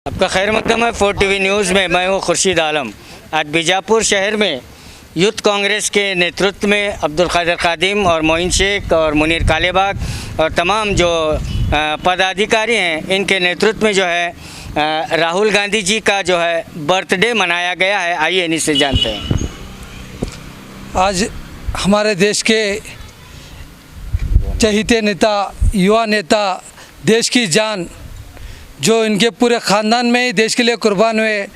आपका खैर मकदम है 4 टीवी न्यूज़ में। मैं हूँ खुर्शीद आलम। आज बीजापुर शहर में यूथ कांग्रेस के नेतृत्व में अब्दुल कादिर खादिम और मोइन शेख और मुनीर कालेबाग और तमाम जो पदाधिकारी हैं, इनके नेतृत्व में जो है राहुल गांधी जी का जो है बर्थडे मनाया गया है। आइए इनसे जानते हैं। आज हमारे देश के चहीते नेता, युवा नेता, देश की जान, जो इनके पूरे ख़ानदान में ही देश के लिए कुर्बान हुए,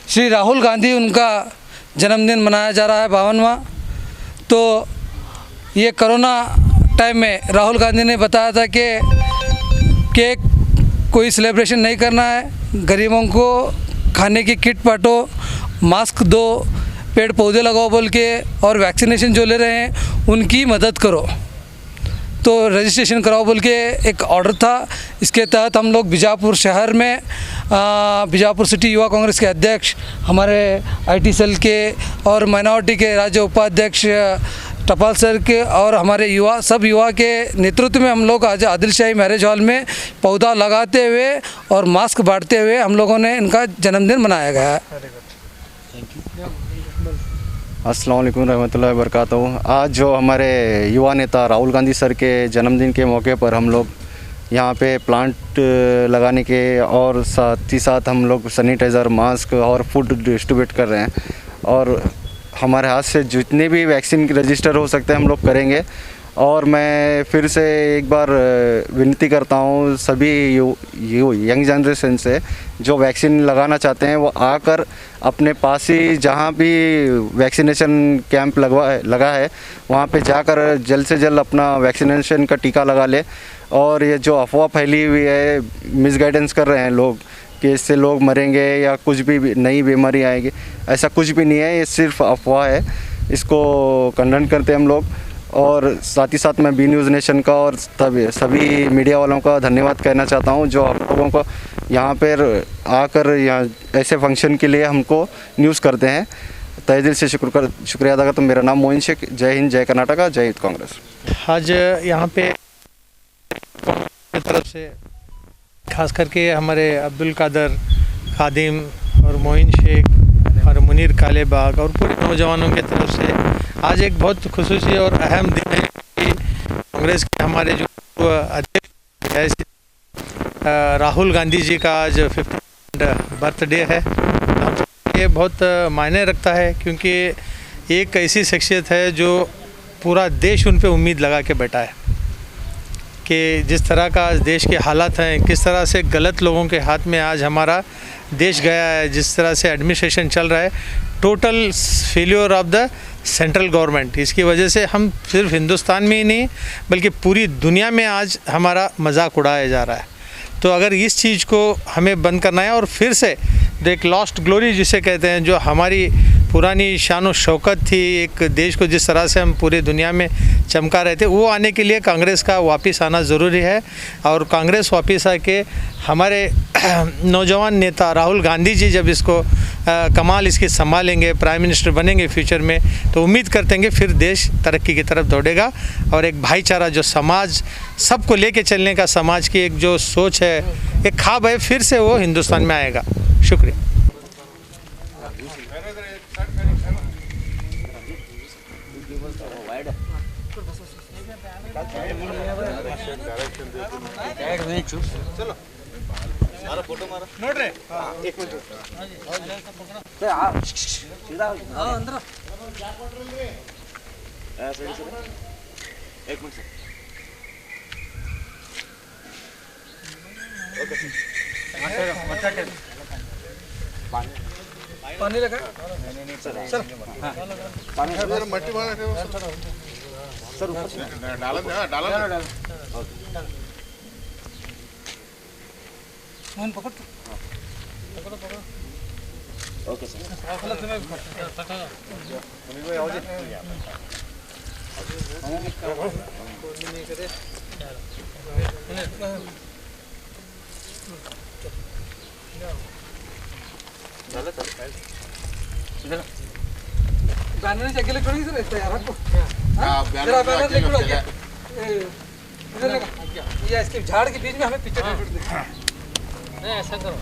श्री राहुल गांधी, उनका जन्मदिन मनाया जा रहा है 52वां। तो ये कोरोना टाइम में राहुल गांधी ने बताया था कि केक कोई सेलिब्रेशन नहीं करना है, गरीबों को खाने की किट बांटो, मास्क दो, पेड़ पौधे लगाओ बोल के, और वैक्सीनेशन जो ले रहे हैं उनकी मदद करो, तो रजिस्ट्रेशन कराओ बोल के एक ऑर्डर था। इसके तहत हम लोग बीजापुर शहर में बीजापुर सिटी युवा कांग्रेस के अध्यक्ष, हमारे आईटी सेल के और माइनॉरिटी के राज्य उपाध्यक्ष टपाल सर के और हमारे सब युवा के नेतृत्व में हम लोग आज आदिल शाही मैरिज हॉल में पौधा लगाते हुए और मास्क बांटते हुए हम लोगों ने इनका जन्मदिन मनाया गया है। अस्सलाम वालेकुम रहमतुल्लाहि व बरकातहू। आज जो हमारे युवा नेता राहुल गांधी सर के जन्मदिन के मौके पर हम लोग यहाँ पे प्लांट लगाने के और साथ ही साथ हम लोग सैनिटाइज़र, मास्क और फूड डिस्ट्रीब्यूट कर रहे हैं, और हमारे हाथ से जितने भी वैक्सीन रजिस्टर हो सकते हैं हम लोग करेंगे। और मैं फिर से एक बार विनती करता हूँ सभी यंग जनरेशन से, जो वैक्सीन लगाना चाहते हैं वो आकर अपने पास ही जहाँ भी वैक्सीनेशन कैंप लगा है वहाँ पे जाकर जल्द से जल्द अपना वैक्सीनेशन का टीका लगा ले। और ये जो अफवाह फैली हुई है, मिसगाइडेंस कर रहे हैं लोग कि इससे लोग मरेंगे या कुछ भी नई बीमारी आएगी, ऐसा कुछ भी नहीं है, ये सिर्फ अफवाह है। इसको कंडन करते हैं हम लोग। और साथ ही साथ मैं बी न्यूज़ नेशन का और सभी मीडिया वालों का धन्यवाद कहना चाहता हूं, जो आप लोगों को यहाँ पर आकर यहाँ ऐसे फंक्शन के लिए हमको न्यूज़ करते हैं। तहे दिल से शुक्रिया अदा करता हूँ। मेरा नाम मोइन शेख। जय हिंद, जय कर्नाटका, जय युथ कांग्रेस। आज यहाँ पे की तरफ से खास करके हमारे अब्दुल कादिर खादिम और मोइन शेख और मुनीर कालेबाग और पूरे नौजवानों की तरफ से आज एक बहुत खुसूसी और अहम दिन है कि कांग्रेस के हमारे जो अध्यक्ष राहुल गांधी जी का आज 50th बर्थडे है। ये बहुत मायने रखता है, क्योंकि एक ऐसी शख्सियत है जो पूरा देश उन पे उम्मीद लगा के बैठा है कि जिस तरह का आज देश के हालात हैं, किस तरह से गलत लोगों के हाथ में आज हमारा देश गया है, जिस तरह से एडमिनिस्ट्रेशन चल रहा है, total failure of the central government. इसकी वजह से हम सिर्फ हिंदुस्तान में ही नहीं बल्कि पूरी दुनिया में आज हमारा मजाक उड़ाया जा रहा है। तो अगर इस चीज़ को हमें बंद करना है और फिर से एक लॉस्ट ग्लोरी जिसे कहते हैं, जो हमारी पुरानी शान और शौकत थी, एक देश को जिस तरह से हम पूरी दुनिया में चमका रहे थे, वो आने के लिए कांग्रेस का वापस आना ज़रूरी है। और कांग्रेस वापस आके हमारे नौजवान नेता राहुल गांधी जी जब इसको कमाल इसकी संभालेंगे, प्राइम मिनिस्टर बनेंगे फ्यूचर में, तो उम्मीद करते हैं कि फिर देश तरक्की की तरफ दौड़ेगा। और एक भाईचारा, जो समाज सबको लेके चलने का, समाज की एक जो सोच है, एक ख्वाब है, फिर से वो हिंदुस्तान में आएगा। शुक्रिया। चलो मारा फोटो मारा नोट रे। एक मिनट अंदर एक मिनट ओके पानी लगा सर। पानी सर मट्टी मारा सर डाला फोन पकड़ ओके सर। बैनर नहीं जगह छोड़ी सर इससे यार आपको। हां बैनर लिख लो क्या इधर लगा ये इसके झाड़ के बीच में हमें पिक्चर शूट दे। नहीं ऐसा करो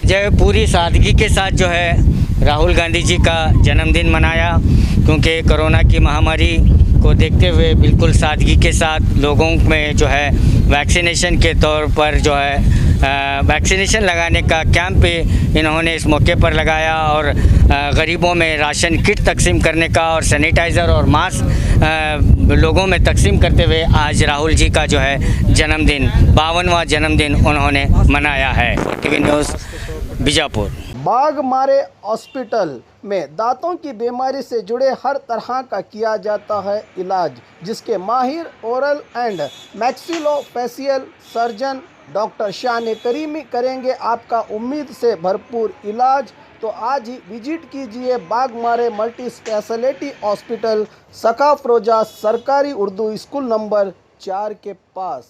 जो पूरी सादगी के साथ जो है राहुल गांधी जी का जन्मदिन मनाया, क्योंकि कोरोना की महामारी को देखते हुए बिल्कुल सादगी के साथ लोगों में जो है वैक्सीनेशन के तौर पर जो है वैक्सीनेशन लगाने का कैंप इन्होंने इस मौके पर लगाया और गरीबों में राशन किट तकसीम करने का और सैनिटाइज़र और मास्क लोगों में तकसीम करते हुए आज राहुल जी का जो है जन्मदिन 52वां जन्मदिन उन्होंने मनाया है। TV news Bijapur. Baghmare hospital में दांतों की बीमारी से जुड़े हर तरह का किया जाता है इलाज, जिसके माहिर oral and maxillofacial surgeon doctor शान करीमी करेंगे आपका उम्मीद से भरपूर इलाज। तो आज ही विजिट कीजिए बाघमारे मल्टी स्पेशलिटी हॉस्पिटल, सखा फरोजा सरकारी उर्दू स्कूल नंबर 4 के पास।